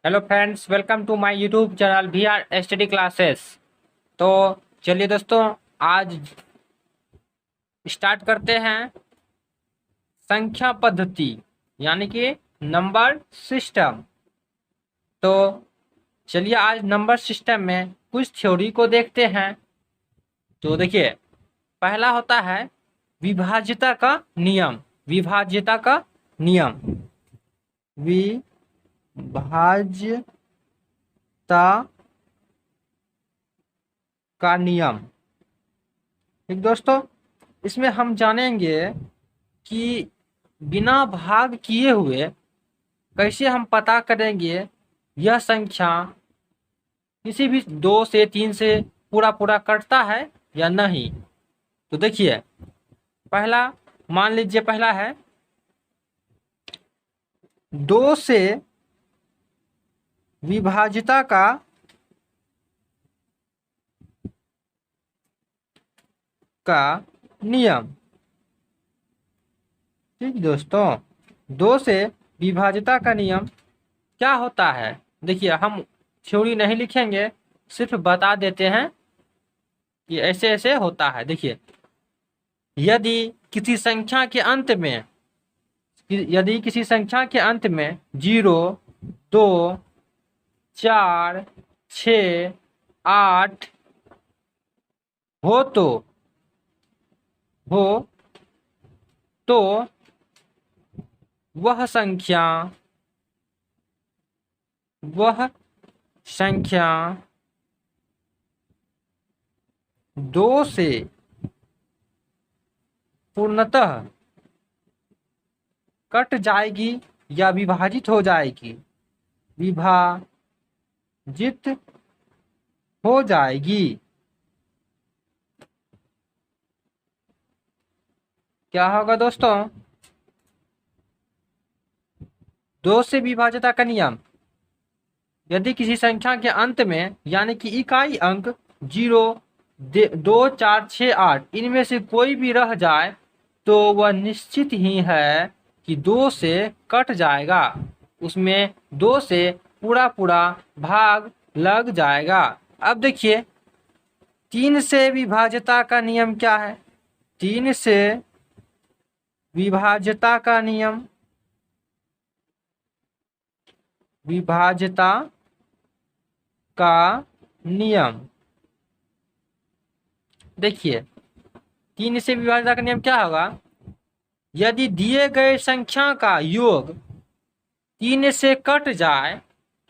Hello friends, welcome to my YouTube channel we are study classes. तो चलिए दोस्तों, आज स्टार्ट करते हैं संख्या पद्धति यानी कि नंबर सिस्टम। तो चलिए आज नंबर सिस्टम में कुछ थ्योरी को देखते हैं। तो देखिए, पहला होता है विभाज्यता का नियम। विभाज्यता का नियम, विभाज्यता का नियम। ठीक दोस्तों, इसमें हम जानेंगे कि बिना भाग किए हुए कैसे हम पता करेंगे यह संख्या किसी भी 2 से 3 से पूरा पूरा कटता है या नहीं। तो देखिए, पहला मान लीजिए, पहला है 2 से विभाज्यता का नियम। ठीक दोस्तों, 2 से विभाज्यता का नियम क्या होता है। देखिए, हम थ्योरी नहीं लिखेंगे, सिर्फ बता देते हैं कि ऐसे ऐसे होता है। देखिए, यदि किसी संख्या के अंत में 0, 2, 4, 6, 8 हो तो वह संख्या 2 से पूर्णतः कट जाएगी या विभाजित हो जाएगी। विभाजित हो जाएगी। क्या होगा दोस्तों? 2 से विभाज्यता का नियम, यदि किसी संख्या के अंत में यानी कि इकाई अंक 0, 2, 4, 6, 8 इनमें से कोई भी रह जाए तो वह निश्चित ही है कि 2 से कट जाएगा, उसमें 2 से पूरा पूरा भाग लग जाएगा। अब देखिए, 3 से विभाज्यता का नियम क्या है। 3 से विभाज्यता का नियम, विभाज्यता का नियम, देखिए 3 से विभाज्यता का नियम क्या होगा। यदि दिए गए संख्या का योग 3 से कट जाए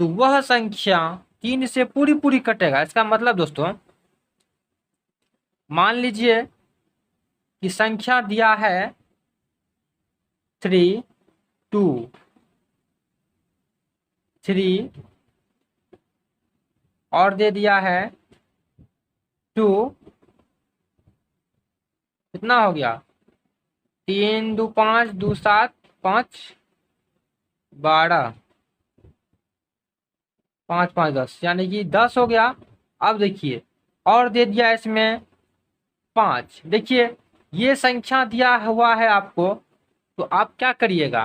तो वह संख्या 3 से पूरी पूरी कटेगा। इसका मतलब दोस्तों, मान लीजिए कि संख्या दिया है 3, 2, 3 और दे दिया है 2। कितना हो गया? 3, 2, 5, 2, 7, 5, 12, 5, 5, 10 यानी कि 10 हो गया। अब देखिए, और दे दिया इसमें 5। देखिए, ये संख्या दिया हुआ है आपको, तो आप क्या करिएगा,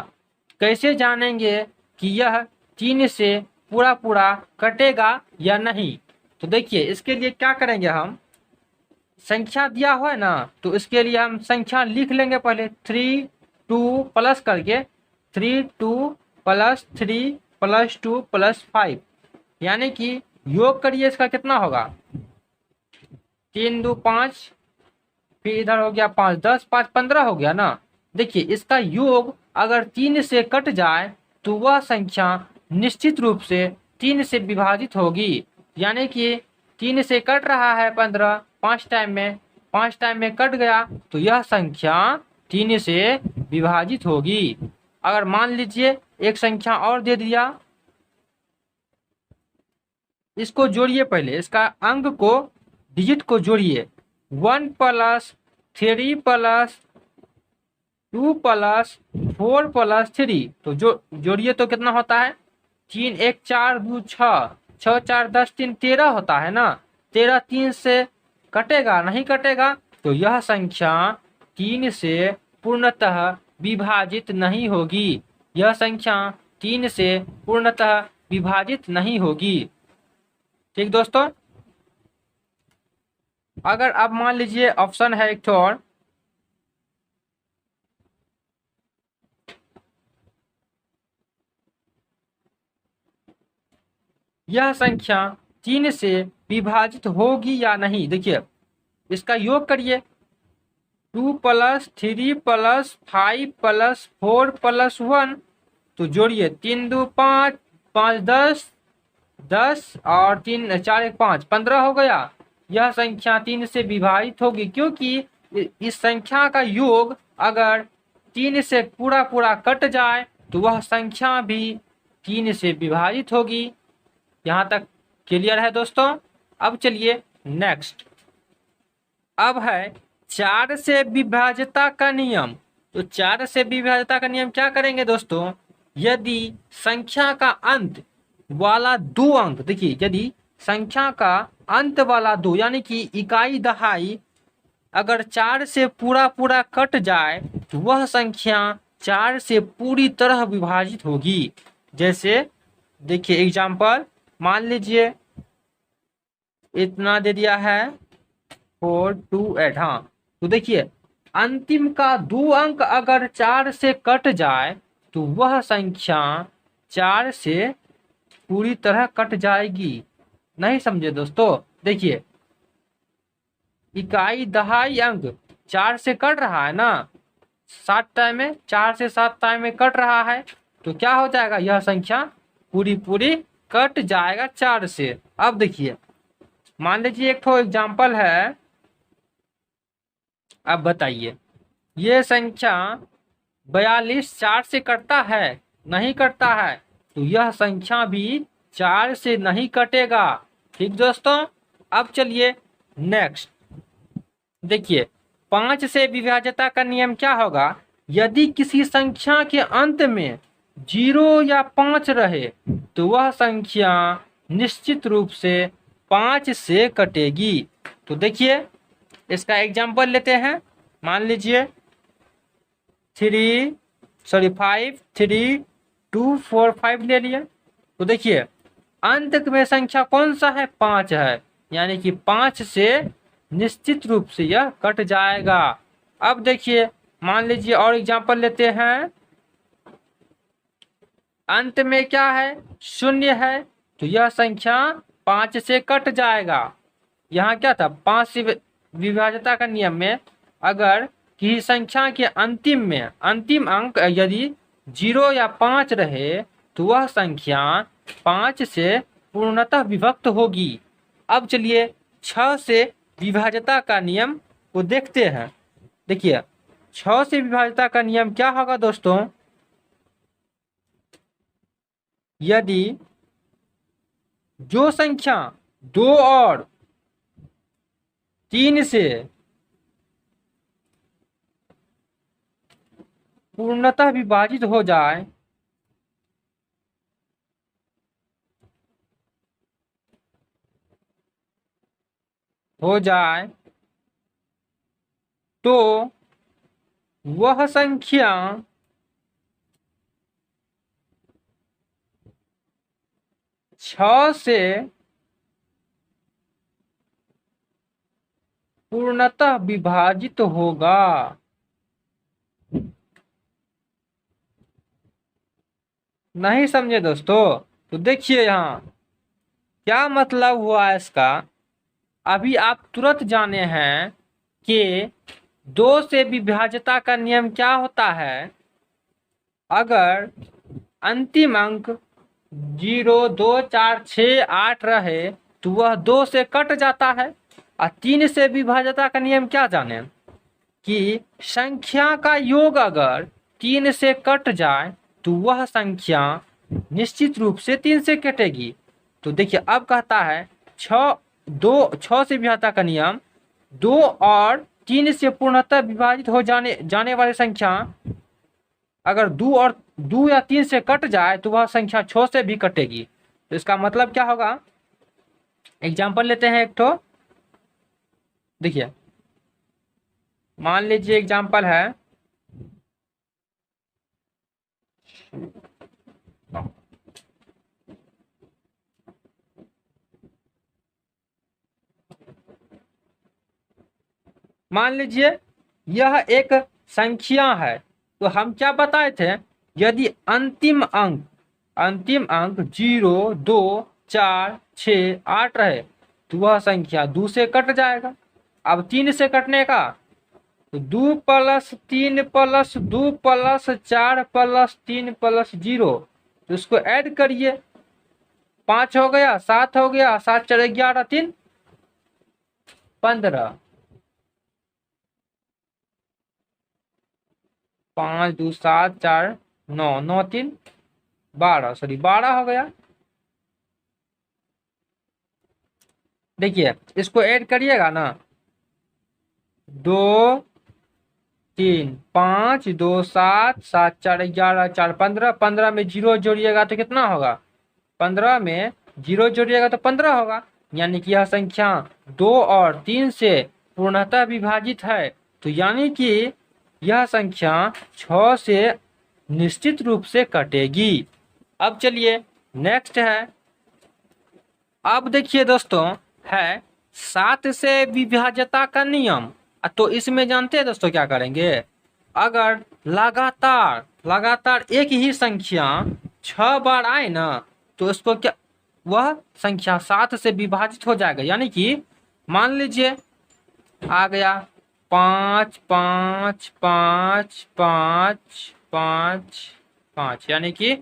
कैसे जानेंगे कि यह 3 से पूरा पूरा कटेगा या नहीं। तो देखिए, इसके लिए क्या करेंगे, हम संख्या दिया हुआ है ना, तो इसके लिए हम संख्या लिख लेंगे पहले। 3, 2 प्लस करके 3, 2 प्लस 3 प्लस 2 प्लस 5 यानी कि योग करिए, इसका कितना होगा? 3, 2, 5, फिर इधर हो गया 5, 10, 5, 15 हो गया ना। देखिए, इसका योग अगर 3 से कट जाए तो वह संख्या निश्चित रूप से 3 से विभाजित होगी। यानी कि 3 से कट रहा है 15, 5 टाइम में कट गया तो यह संख्या 3 से विभाजित होगी। अगर मान लीजिए एक संख्या और दे दिया, इसको जोड़िए, पहले इसका अंक को, डिजिट को जोड़िए। 1 प्लस 3 प्लस 2 प्लस 4 प्लस 3, तो जोड़िए तो कितना होता है? 3, 1, 4, 2, 6, 6, 4, 10, 3, 13 होता है ना। 13 3 से कटेगा नहीं कटेगा, तो यह संख्या 3 से पूर्णतः विभाजित नहीं होगी। यह संख्या 3 से पूर्णतः विभाजित नहीं होगी। ठीक दोस्तों, अगर आप मान लीजिए ऑप्शन है एक और, यह संख्या 3 से विभाजित होगी या नहीं। देखिए इसका योग करिए, 2 + 3 + 5 + 4 + 1, तो जोड़िए 3 2 5, 5 10, 10 और 3 4 1 5, 15 हो गया। यह संख्या 3 से विभाजित होगी, क्योंकि इस संख्या का योग अगर 3 से पूरा पूरा कट जाए तो वह संख्या भी 3 से विभाजित होगी। यहाँ तक क्लियर है दोस्तों। अब चलिए नेक्स्ट, अब है 4 से विभाज्यता का नियम। तो 4 से विभाज्यता का नियम क्या करेंगे दोस्तों, यदि संख्या का अंत वाला 2 अंक, देखिए यदि संख्या का अंत वाला 2 यानी कि इकाई दहाई अगर 4 से पूरा पूरा कट जाए तो वह संख्या 4 से पूरी तरह विभाजित होगी। जैसे देखिए एग्जाम्पल, मान लीजिए इतना दे दिया है 4 2 8, हाँ तो देखिए अंतिम का 2 अंक अगर 4 से कट जाए तो वह संख्या 4 से पूरी तरह कट जाएगी। नहीं समझे दोस्तों, देखिए इकाई दहाई अंक 4 से कट रहा है ना, 7 टाइम में, 4 से 7 टाइम में कट रहा है, तो क्या हो जाएगा, यह संख्या पूरी पूरी कट जाएगा 4 से। अब देखिए मान लीजिए एक तो एग्जाम्पल है, अब बताइए ये संख्या 42 4 से कटता है, नहीं कटता है, तो यह संख्या भी 4 से नहीं कटेगा। ठीक दोस्तों, अब चलिए नेक्स्ट देखिए 5 से विभाज्यता का नियम क्या होगा, यदि किसी संख्या के अंत में 0 या 5 रहे तो वह संख्या निश्चित रूप से 5 से कटेगी। तो देखिए इसका एग्जाम्पल लेते हैं, मान लीजिए 5 3 2 4 5 ले लिए, तो देखिए अंत में संख्या कौन सा है, 5 है, यानी कि 5 से निश्चित रूप से यह कट जाएगा। अब देखिए मान लीजिए और एग्जाम्पल लेते हैं, अंत में क्या है, 0 है, तो यह संख्या 5 से कट जाएगा। यहाँ क्या था, 5 से विभाज्यता का नियम में अगर किसी संख्या के अंतिम अंक यदि 0 या 5 रहे तो वह संख्या 5 से पूर्णतः विभक्त होगी। अब चलिए 6 से विभाज्यता का नियम को देखते हैं। देखिए 6 से विभाज्यता का नियम क्या होगा दोस्तों, यदि जो संख्या 2 और 3 से पूर्णतः विभाजित हो जाए तो वह संख्या 6 से पूर्णतः विभाजित होगा। नहीं समझे दोस्तों, तो देखिए यहाँ क्या मतलब हुआ इसका, अभी आप तुरंत जाने हैं कि 2 से विभाज्यता का नियम क्या होता है, अगर अंतिम अंक 0 2 4 6 8 रहे तो वह 2 से कट जाता है। और 3 से विभाज्यता का नियम क्या जाने कि संख्या का योग अगर 3 से कट जाए तो वह संख्या निश्चित रूप से 3 से कटेगी। तो देखिए अब कहता है 6 से विभाज्यता का नियम, 2 और 3 से पूर्णतः विभाजित हो जाने वाली संख्या अगर 2 या 3 से कट जाए तो वह संख्या 6 से भी कटेगी। तो इसका मतलब क्या होगा, एग्जाम्पल लेते हैं एक तो, देखिए मान लीजिए एग्जाम्पल है मान लीजिए यह एक संख्या है, तो हम क्या बताए थे, यदि अंतिम अंक 0, 2, 4, 6, 8 रहे तो वह संख्या 2 से कट जाएगा। अब 3 से कटने का, तो 2 + 3 + 2 + 4 + 3 + 0, तो इसको ऐड करिए, 5 हो गया, 7 हो गया, 7 4 11, 3 15, 5 2 7 4 9, 9 3 12, सॉरी 12 हो गया। देखिए इसको ऐड करिएगा ना, 2 3 5 2 7 7 4 11 4 15, 15 में 0 जोड़िएगा तो कितना होगा, 15 में 0 जोड़िएगा तो 15 होगा। यानी कि यह संख्या 2 और 3 से पूर्णतः विभाजित है, तो यानी कि यह संख्या 6 से निश्चित रूप से कटेगी। अब चलिए नेक्स्ट है, अब देखिए दोस्तों है 7 से विभाज्यता का नियम। तो इसमें जानते हैं दोस्तों क्या करेंगे, अगर लगातार एक ही संख्या 6 बार आए ना, तो इसको क्या, वह संख्या 7 से विभाजित हो जाएगा। यानी कि मान लीजिए आ गया 5 5 5 5 5 5, यानी कि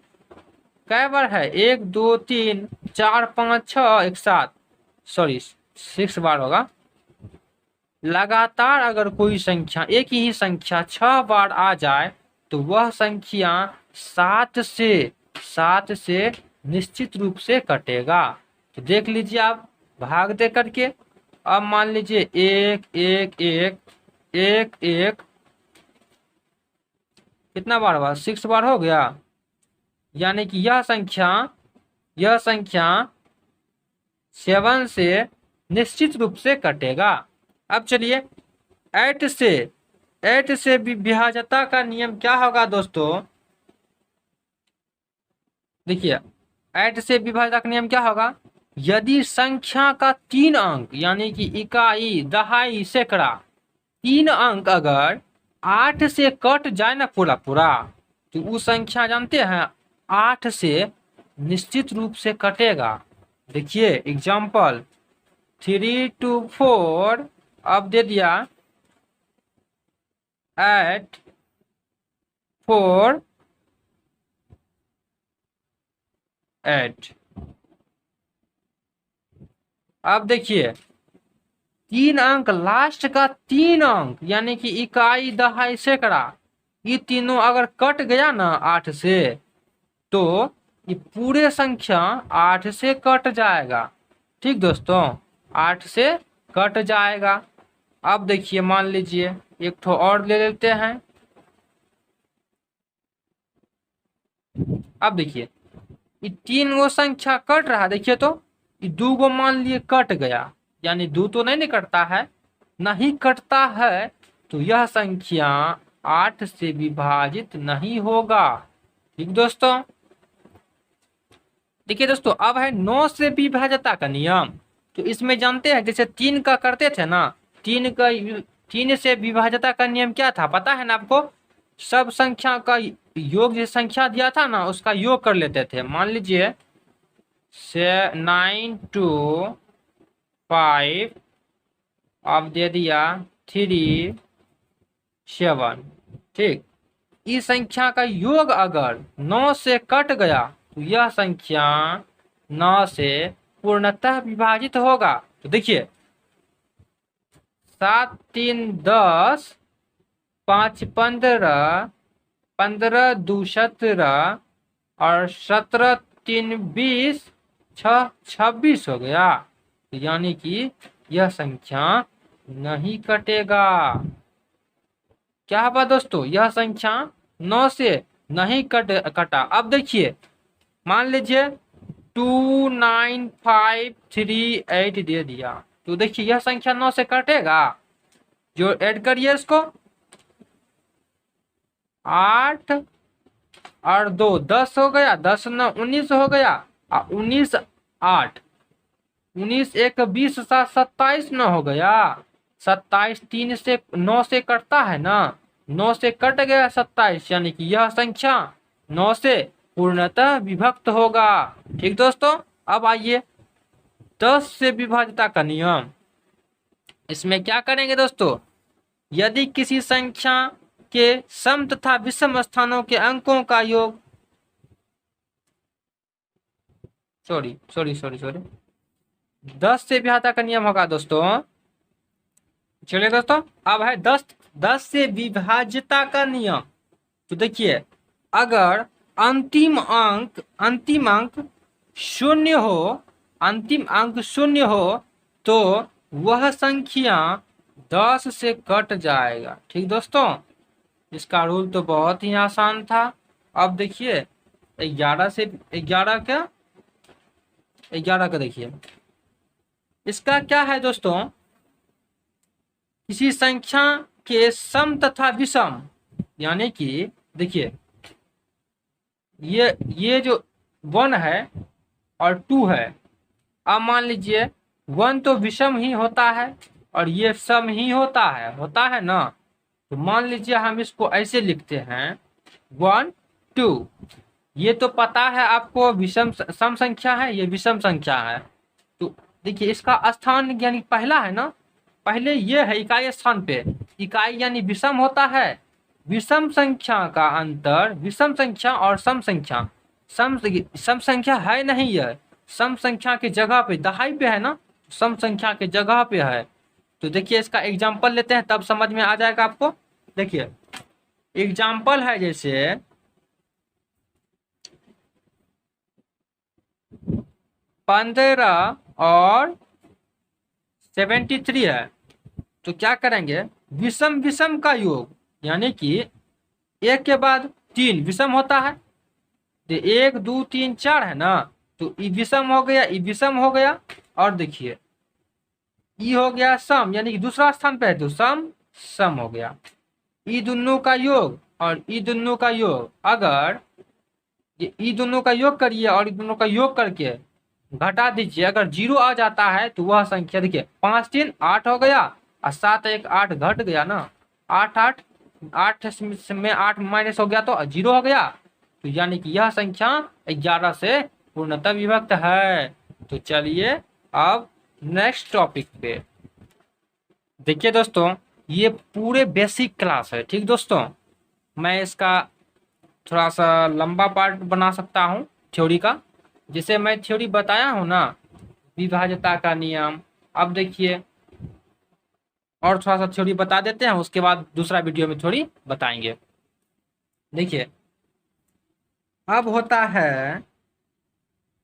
कै बार है, 1 2 3 4 5 6 एक साथ, सॉरी 6 बार होगा। लगातार अगर कोई संख्या, एक ही संख्या 6 बार आ जाए तो वह संख्या 7 से निश्चित रूप से कटेगा। तो देख लीजिए आप भाग दे करके, अब मान लीजिए 1 1 1 1 1 कितना बार हुआ, 6 बार हो गया। यानी कि यह संख्या 7 से निश्चित रूप से कटेगा। अब चलिए 8 से विभाज्यता का नियम क्या होगा दोस्तों, देखिए 8 से विभाज्यता का नियम क्या होगा, यदि संख्या का 3 अंक यानी कि इकाई, दहाई, सैकड़ा, 3 अंक अगर 8 से कट जाए ना पूरा तो वो संख्या जानते हैं 8 से निश्चित रूप से कटेगा। देखिए एग्जाम्पल 3 2 4, अब दे दिया 8 4 8। अब देखिए 3 अंक, लास्ट का 3 अंक यानी कि इकाई, दहाई, सैकड़ा, ये तीनों अगर कट गया ना 8 से, तो ये पूरे संख्या 8 से कट जाएगा। ठीक दोस्तों, 8 से कट जाएगा। अब देखिए मान लीजिए एक ठो और ले लेते हैं। अब देखिए ये 3 गो संख्या कट रहा, देखिए तो ये 2 गो मान लिए कट गया, यानी 2 तो नहीं कटता है, नहीं कटता है, तो यह संख्या 8 से विभाजित नहीं होगा। ठीक दोस्तों, देखिए दोस्तों अब है 9 से विभाज्यता का नियम। तो इसमें जानते हैं जैसे 3 का करते थे ना, 3 से विभाज्यता का नियम क्या था पता है ना आपको, सब संख्या का योग, जो संख्या दिया था ना उसका योग कर लेते थे। मान लीजिए 9 2 5, अब दे दिया 3 7। ठीक, इस संख्या का योग अगर 9 से कट गया तो यह संख्या 9 से पूर्णतः विभाजित होगा। तो देखिए 7 3 10, 5 15, 15 2 17 और 17 3 20, 6 26 हो गया। यानी कि यह संख्या नहीं कटेगा। क्या हुआ दोस्तों, यह संख्या 9 से नहीं कटा। अब देखिए मान लीजिए 2 9 5 3 8 दे दिया, तो देखिए यह संख्या 9 से कटेगा। जो ऐड करिए इसको, 8 और 2 10 हो गया, 10 9 19 हो गया, 19 8, 19 1 20 7 27 न हो गया। 27 3 से 9 से कटता है ना, 9 से कट गया 27, यानी कि यह संख्या 9 से पूर्णतः विभक्त होगा। ठीक दोस्तों, अब आइए 10 से विभाज्यता का नियम। इसमें क्या करेंगे दोस्तों, यदि किसी संख्या के सम तथा विषम स्थानों के अंकों का योग, सॉरी 10 से विभाज्यता का नियम होगा दोस्तों। चलिए दोस्तों, अब है 10 से विभाज्यता का नियम। तो देखिए, अगर अंतिम अंक शून्य हो, अंतिम अंक शून्य हो तो वह संख्या 10 से कट जाएगा। ठीक दोस्तों, इसका रूल तो बहुत ही आसान था। अब देखिए 11 से 11 का देखिए, इसका क्या है दोस्तों, किसी संख्या के सम तथा विषम, यानी कि देखिए ये जो 1 है और 2 है, अब मान लीजिए 1 तो विषम ही होता है और ये सम ही होता है ना। तो मान लीजिए हम इसको ऐसे लिखते हैं 1 2, ये तो पता है आपको विषम सम संख्या है, ये विषम संख्या है। तो देखिए इसका स्थान यानी पहला है ना, पहले ये है इकाई स्थान पे, इकाई यानी विषम होता है। विषम संख्या का अंतर विषम संख्या और सम संख्या, सम संख्या है नहीं, यह सम संख्या के जगह पे दहाई पे है ना, सम संख्या के जगह पे है। तो देखिए इसका एग्जाम्पल लेते हैं तब समझ में आ जाएगा आपको। देखिए एग्जाम्पल है जैसे 15 और 73 है, तो क्या करेंगे, विषम विषम का योग, यानी कि 1 के बाद 3 विषम होता है, तो 1 2 3 4 है ना, तो ई विषम हो गया, ई विषम हो गया। और देखिए ई हो गया सम, यानी कि दूसरा स्थान पे है तो सम हो गया। ई दोनों का योग और ई दोनों का योग, अगर ये ई दोनों का योग करिए और ई दोनों का योग करके घटा दीजिए, अगर 0 आ जाता है तो वह संख्या, देखिए 5 3 8 हो गया और 7 1 8 घट गया ना, 8 में 8 माइनस हो गया तो 0 हो गया। तो यानी कि यह संख्या 11 से पूर्णतः विभक्त है। तो चलिए अब नेक्स्ट टॉपिक पे देखिए दोस्तों, ये पूरे बेसिक क्लास है। ठीक दोस्तों, मैं इसका थोड़ा सा लंबा पार्ट बना सकता हूँ थ्योरी का, जिसे मैं थ्योरी बताया हूँ ना, विभाज्यता का नियम। अब देखिए और थोड़ा सा थ्योरी बता देते हैं, उसके बाद दूसरा वीडियो में थ्योरी बताएंगे। देखिए अब होता है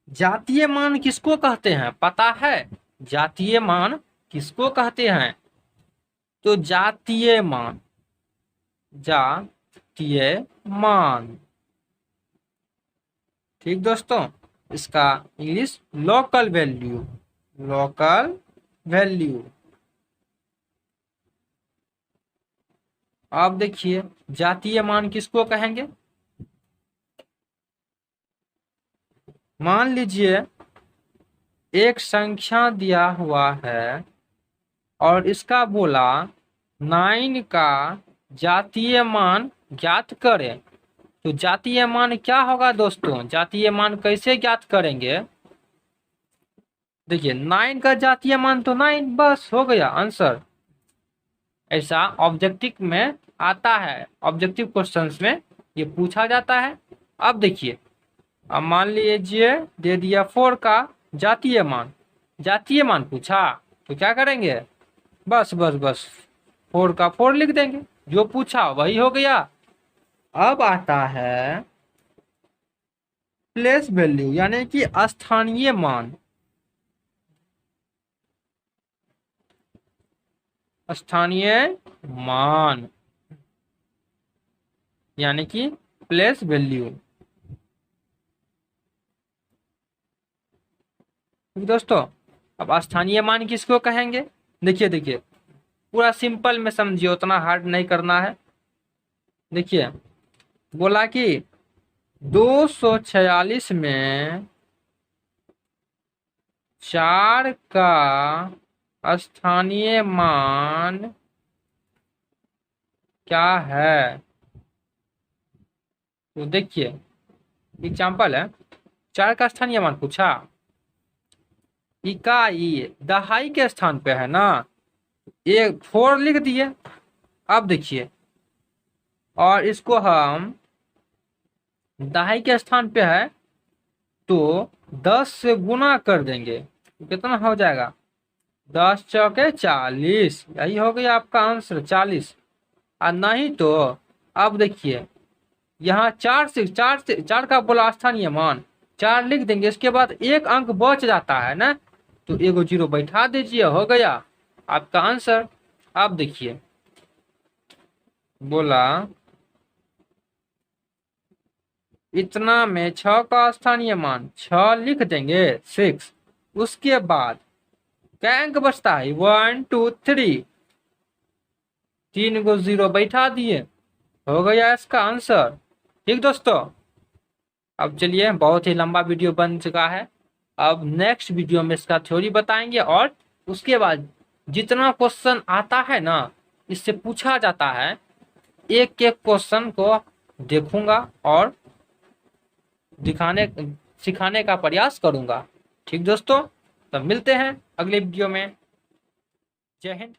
जातीय मान किसको कहते हैं, पता है जातीय मान किसको कहते हैं? तो जातीय मान ठीक दोस्तों, इसका इंग्लिश लोकल वैल्यू। अब देखिए जातीय मान किसको कहेंगे, मान लीजिए एक संख्या दिया हुआ है और इसका बोला 9 का जातीय मान ज्ञात करें। तो जातीय मान क्या होगा दोस्तों, जातीय मान कैसे ज्ञात करेंगे? देखिए 9 का जातीय मान तो 9, बस हो गया आंसर। ऐसा ऑब्जेक्टिव में आता है, ऑब्जेक्टिव क्वेश्चंस में ये पूछा जाता है। अब देखिए, अब मान लीजिए दे दिया 4 का जातीय मान पूछा, तो क्या करेंगे, बस 4 का 4 लिख देंगे, जो पूछा वही हो गया। अब आता है प्लेस वैल्यू, यानी कि स्थानीय मान। यानी कि प्लेस वैल्यू। दोस्तों अब स्थानीय मान किसको कहेंगे? देखिए पूरा सिंपल में समझिए, उतना हार्ड नहीं करना है। देखिए बोला कि 246 में 4 का स्थानीय मान क्या है। तो देखिए एग्जाम्पल है, 4 का स्थानीय मान पूछा, इकाई दहाई के स्थान पे है ना, एक 4 लिख दिए। अब देखिए, और इसको हम दहाई के स्थान पे है तो 10 से गुना कर देंगे तो कितना हो जाएगा, 10 चौके 40, यही हो गया आपका आंसर 40। और नहीं तो अब देखिए, यहाँ 4 का बोला स्थानीय मान, 4 लिख देंगे, इसके बाद एक अंक बच जाता है ना, तो एगो जीरो बैठा दीजिए, हो गया आपका आंसर। अब देखिए बोला इतना में 6 का स्थानीय मान, 6 लिख देंगे 6, उसके बाद क्या अंक बचता है, 1 2 3, 3 को जीरो बैठा दिए, हो गया इसका आंसर। ठीक दोस्तों, अब चलिए, बहुत ही लंबा वीडियो बन चुका है, अब नेक्स्ट वीडियो में इसका थ्योरी बताएंगे, और उसके बाद जितना क्वेश्चन आता है ना, इससे पूछा जाता है, एक एक क्वेश्चन को देखूंगा और दिखाने सिखाने का प्रयास करूंगा। ठीक दोस्तों, तब मिलते हैं अगले वीडियो में। जय हिंद।